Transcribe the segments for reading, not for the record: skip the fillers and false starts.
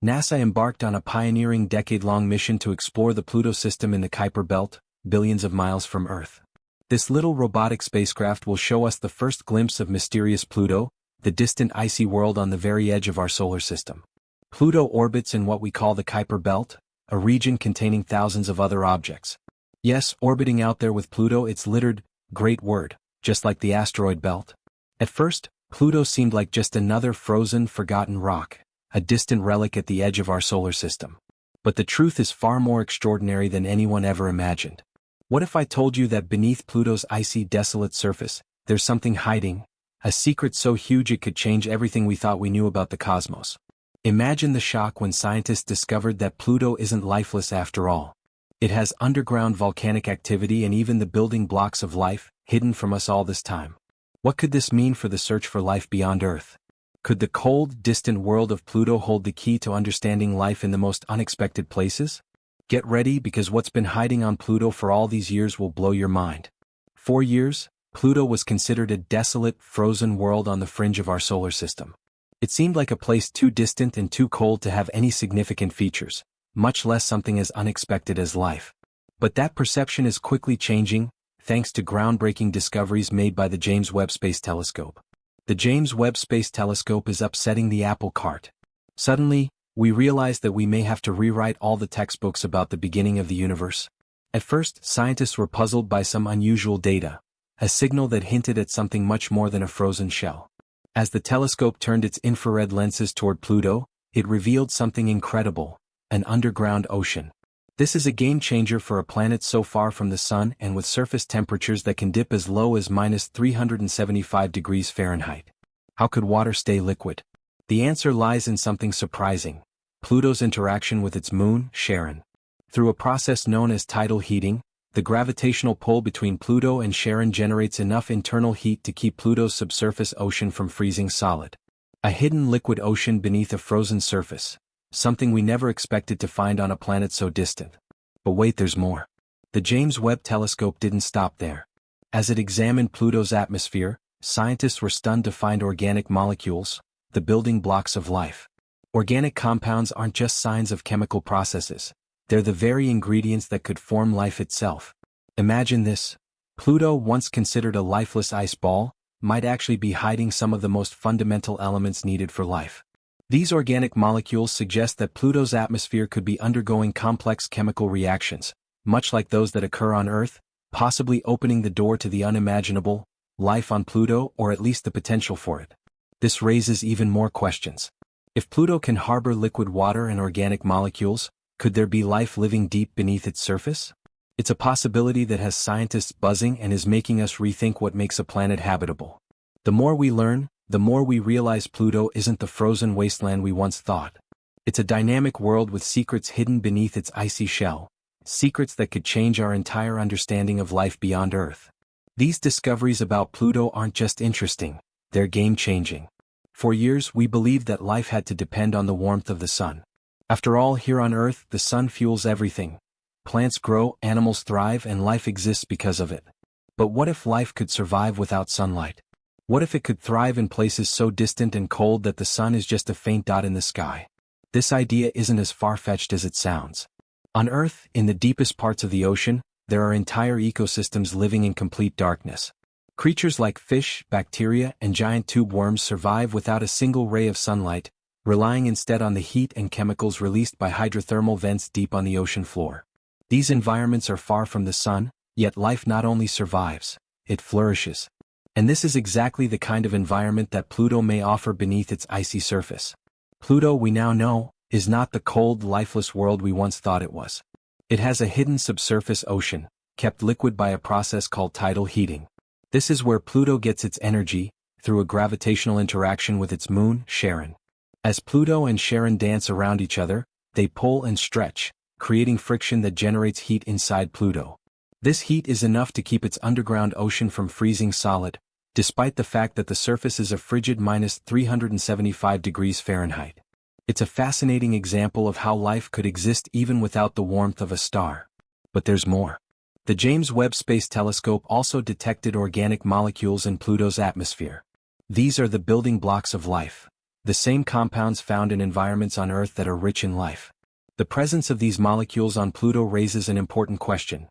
NASA embarked on a pioneering decade-long mission to explore the Pluto system in the Kuiper Belt, billions of miles from Earth. This little robotic spacecraft will show us the first glimpse of mysterious Pluto, the distant icy world on the very edge of our solar system. Pluto orbits in what we call the Kuiper Belt, a region containing thousands of other objects. Yes, orbiting out there with Pluto, it's littered, great word, just like the asteroid belt. At first, Pluto seemed like just another frozen, forgotten rock, a distant relic at the edge of our solar system. But the truth is far more extraordinary than anyone ever imagined. What if I told you that beneath Pluto's icy, desolate surface, there's something hiding, a secret so huge it could change everything we thought we knew about the cosmos? Imagine the shock when scientists discovered that Pluto isn't lifeless after all. It has underground volcanic activity and even the building blocks of life, hidden from us all this time. What could this mean for the search for life beyond Earth? Could the cold, distant world of Pluto hold the key to understanding life in the most unexpected places? Get ready, because what's been hiding on Pluto for all these years will blow your mind. For years, Pluto was considered a desolate, frozen world on the fringe of our solar system. It seemed like a place too distant and too cold to have any significant features, much less something as unexpected as life. But that perception is quickly changing, thanks to groundbreaking discoveries made by the James Webb Space Telescope. The James Webb Space Telescope is upsetting the apple cart. Suddenly, we realize that we may have to rewrite all the textbooks about the beginning of the universe. At first, scientists were puzzled by some unusual data, a signal that hinted at something much more than a frozen shell. As the telescope turned its infrared lenses toward Pluto, it revealed something incredible, an underground ocean. This is a game-changer for a planet so far from the Sun and with surface temperatures that can dip as low as -375 degrees Fahrenheit. How could water stay liquid? The answer lies in something surprising: Pluto's interaction with its moon, Charon. Through a process known as tidal heating, the gravitational pull between Pluto and Charon generates enough internal heat to keep Pluto's subsurface ocean from freezing solid. A hidden liquid ocean beneath a frozen surface. Something we never expected to find on a planet so distant. But wait, there's more. The James Webb Telescope didn't stop there. As it examined Pluto's atmosphere, scientists were stunned to find organic molecules, the building blocks of life. Organic compounds aren't just signs of chemical processes. They're the very ingredients that could form life itself. Imagine this: Pluto, once considered a lifeless ice ball, might actually be hiding some of the most fundamental elements needed for life. These organic molecules suggest that Pluto's atmosphere could be undergoing complex chemical reactions, much like those that occur on Earth, possibly opening the door to the unimaginable, life on Pluto, or at least the potential for it. This raises even more questions. If Pluto can harbor liquid water and organic molecules, could there be life living deep beneath its surface? It's a possibility that has scientists buzzing and is making us rethink what makes a planet habitable. The more we learn, the more we realize Pluto isn't the frozen wasteland we once thought. It's a dynamic world with secrets hidden beneath its icy shell, secrets that could change our entire understanding of life beyond Earth. These discoveries about Pluto aren't just interesting, they're game-changing. For years, we believed that life had to depend on the warmth of the sun. After all, here on Earth, the sun fuels everything. Plants grow, animals thrive, and life exists because of it. But what if life could survive without sunlight? What if it could thrive in places so distant and cold that the sun is just a faint dot in the sky? This idea isn't as far-fetched as it sounds. On Earth, in the deepest parts of the ocean, there are entire ecosystems living in complete darkness. Creatures like fish, bacteria, and giant tube worms survive without a single ray of sunlight, relying instead on the heat and chemicals released by hydrothermal vents deep on the ocean floor. These environments are far from the sun, yet life not only survives, it flourishes. And this is exactly the kind of environment that Pluto may offer beneath its icy surface. Pluto, we now know, is not the cold, lifeless world we once thought it was. It has a hidden subsurface ocean, kept liquid by a process called tidal heating. This is where Pluto gets its energy, through a gravitational interaction with its moon, Charon. As Pluto and Charon dance around each other, they pull and stretch, creating friction that generates heat inside Pluto. This heat is enough to keep its underground ocean from freezing solid, despite the fact that the surface is a frigid -375 degrees Fahrenheit. It's a fascinating example of how life could exist even without the warmth of a star. But there's more. The James Webb Space Telescope also detected organic molecules in Pluto's atmosphere. These are the building blocks of life, the same compounds found in environments on Earth that are rich in life. The presence of these molecules on Pluto raises an important question.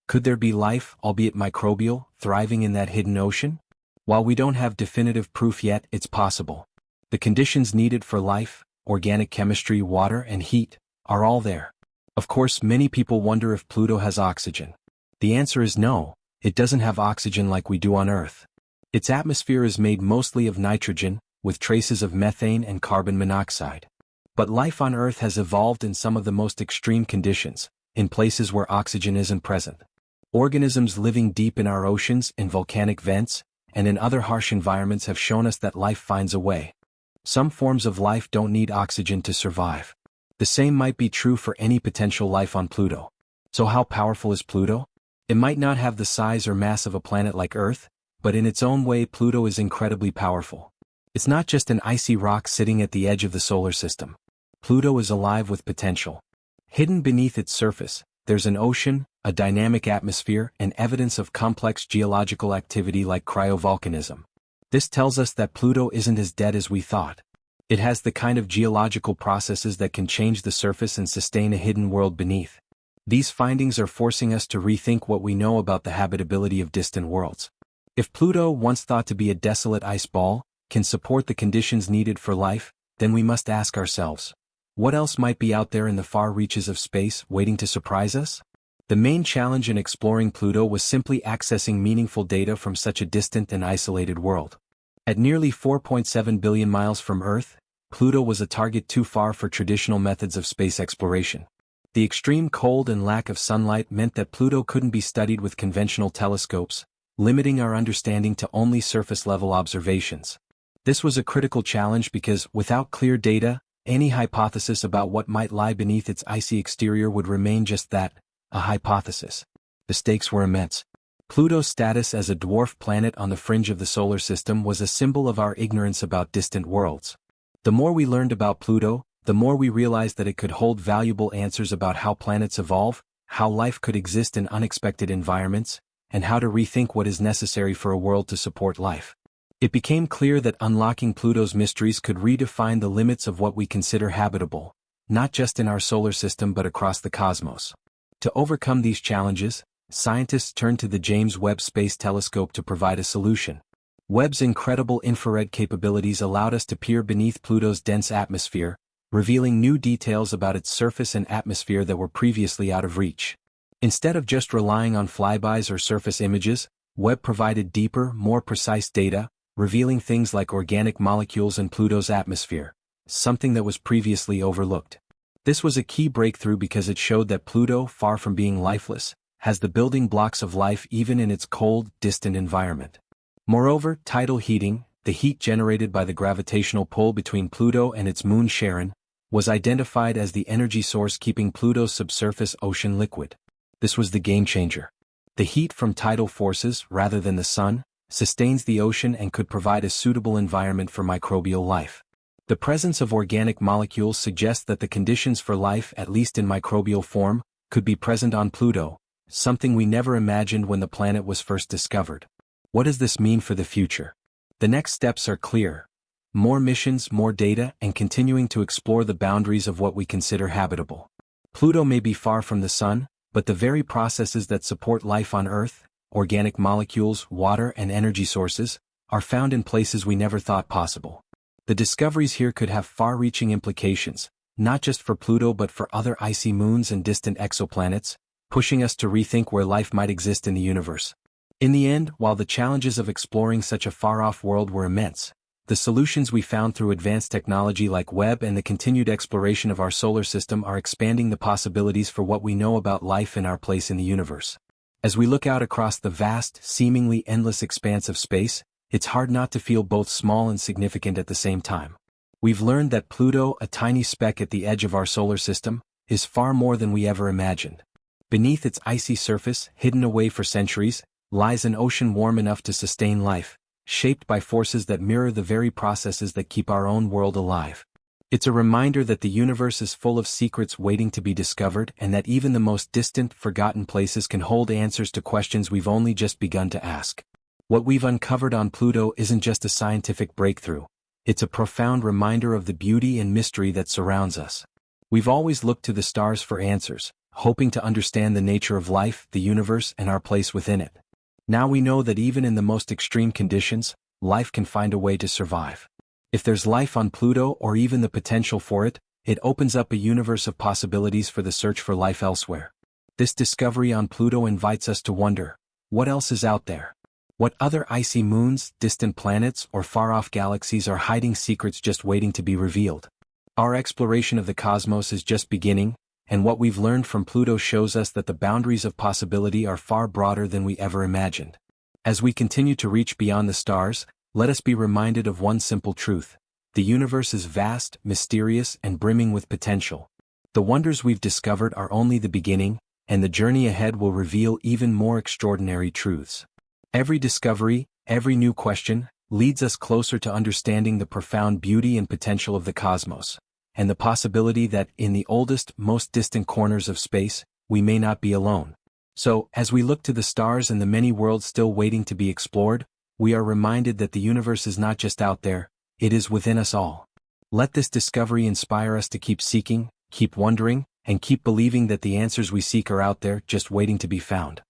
Could there be life, albeit microbial, thriving in that hidden ocean? While we don't have definitive proof yet, it's possible. The conditions needed for life, organic chemistry, water, and heat, are all there. Of course, many people wonder if Pluto has oxygen. The answer is no, it doesn't have oxygen like we do on Earth. Its atmosphere is made mostly of nitrogen, with traces of methane and carbon monoxide. But life on Earth has evolved in some of the most extreme conditions, in places where oxygen isn't present. Organisms living deep in our oceans, in volcanic vents, and in other harsh environments have shown us that life finds a way. Some forms of life don't need oxygen to survive. The same might be true for any potential life on Pluto. So how powerful is Pluto? It might not have the size or mass of a planet like Earth, but in its own way Pluto is incredibly powerful. It's not just an icy rock sitting at the edge of the solar system. Pluto is alive with potential. Hidden beneath its surface, there's an ocean, a dynamic atmosphere, and evidence of complex geological activity like cryovolcanism. This tells us that Pluto isn't as dead as we thought. It has the kind of geological processes that can change the surface and sustain a hidden world beneath. These findings are forcing us to rethink what we know about the habitability of distant worlds. If Pluto, once thought to be a desolate ice ball, can support the conditions needed for life, then we must ask ourselves, what else might be out there in the far reaches of space waiting to surprise us? The main challenge in exploring Pluto was simply accessing meaningful data from such a distant and isolated world. At nearly 4.7 billion miles from Earth, Pluto was a target too far for traditional methods of space exploration. The extreme cold and lack of sunlight meant that Pluto couldn't be studied with conventional telescopes, limiting our understanding to only surface-level observations. This was a critical challenge because, without clear data, any hypothesis about what might lie beneath its icy exterior would remain just that, a hypothesis. The stakes were immense. Pluto's status as a dwarf planet on the fringe of the solar system was a symbol of our ignorance about distant worlds. The more we learned about Pluto, the more we realized that it could hold valuable answers about how planets evolve, how life could exist in unexpected environments, and how to rethink what is necessary for a world to support life. It became clear that unlocking Pluto's mysteries could redefine the limits of what we consider habitable, not just in our solar system but across the cosmos. To overcome these challenges, scientists turned to the James Webb Space Telescope to provide a solution. Webb's incredible infrared capabilities allowed us to peer beneath Pluto's dense atmosphere, revealing new details about its surface and atmosphere that were previously out of reach. Instead of just relying on flybys or surface images, Webb provided deeper, more precise data, revealing things like organic molecules in Pluto's atmosphere, something that was previously overlooked. This was a key breakthrough because it showed that Pluto, far from being lifeless, has the building blocks of life even in its cold, distant environment. Moreover, tidal heating, the heat generated by the gravitational pull between Pluto and its moon Charon, was identified as the energy source keeping Pluto's subsurface ocean liquid. This was the game changer. The heat from tidal forces, rather than the sun, sustains the ocean and could provide a suitable environment for microbial life. The presence of organic molecules suggests that the conditions for life, at least in microbial form, could be present on Pluto, something we never imagined when the planet was first discovered. What does this mean for the future? The next steps are clear. More missions, more data, and continuing to explore the boundaries of what we consider habitable. Pluto may be far from the sun, but the very processes that support life on Earth, organic molecules, water, and energy sources, are found in places we never thought possible. The discoveries here could have far-reaching implications, not just for Pluto but for other icy moons and distant exoplanets, pushing us to rethink where life might exist in the universe. In the end, while the challenges of exploring such a far-off world were immense, the solutions we found through advanced technology like Webb and the continued exploration of our solar system are expanding the possibilities for what we know about life and our place in the universe. As we look out across the vast, seemingly endless expanse of space, it's hard not to feel both small and significant at the same time. We've learned that Pluto, a tiny speck at the edge of our solar system, is far more than we ever imagined. Beneath its icy surface, hidden away for centuries, lies an ocean warm enough to sustain life, shaped by forces that mirror the very processes that keep our own world alive. It's a reminder that the universe is full of secrets waiting to be discovered and that even the most distant, forgotten places can hold answers to questions we've only just begun to ask. What we've uncovered on Pluto isn't just a scientific breakthrough. It's a profound reminder of the beauty and mystery that surrounds us. We've always looked to the stars for answers, hoping to understand the nature of life, the universe, and our place within it. Now we know that even in the most extreme conditions, life can find a way to survive. If there's life on Pluto or even the potential for it, it opens up a universe of possibilities for the search for life elsewhere. This discovery on Pluto invites us to wonder, what else is out there? What other icy moons, distant planets, or far-off galaxies are hiding secrets just waiting to be revealed? Our exploration of the cosmos is just beginning, and what we've learned from Pluto shows us that the boundaries of possibility are far broader than we ever imagined. As we continue to reach beyond the stars, let us be reminded of one simple truth. The universe is vast, mysterious, and brimming with potential. The wonders we've discovered are only the beginning, and the journey ahead will reveal even more extraordinary truths. Every discovery, every new question, leads us closer to understanding the profound beauty and potential of the cosmos, and the possibility that, in the oldest, most distant corners of space, we may not be alone. So, as we look to the stars and the many worlds still waiting to be explored, we are reminded that the universe is not just out there, it is within us all. Let this discovery inspire us to keep seeking, keep wondering, and keep believing that the answers we seek are out there, just waiting to be found.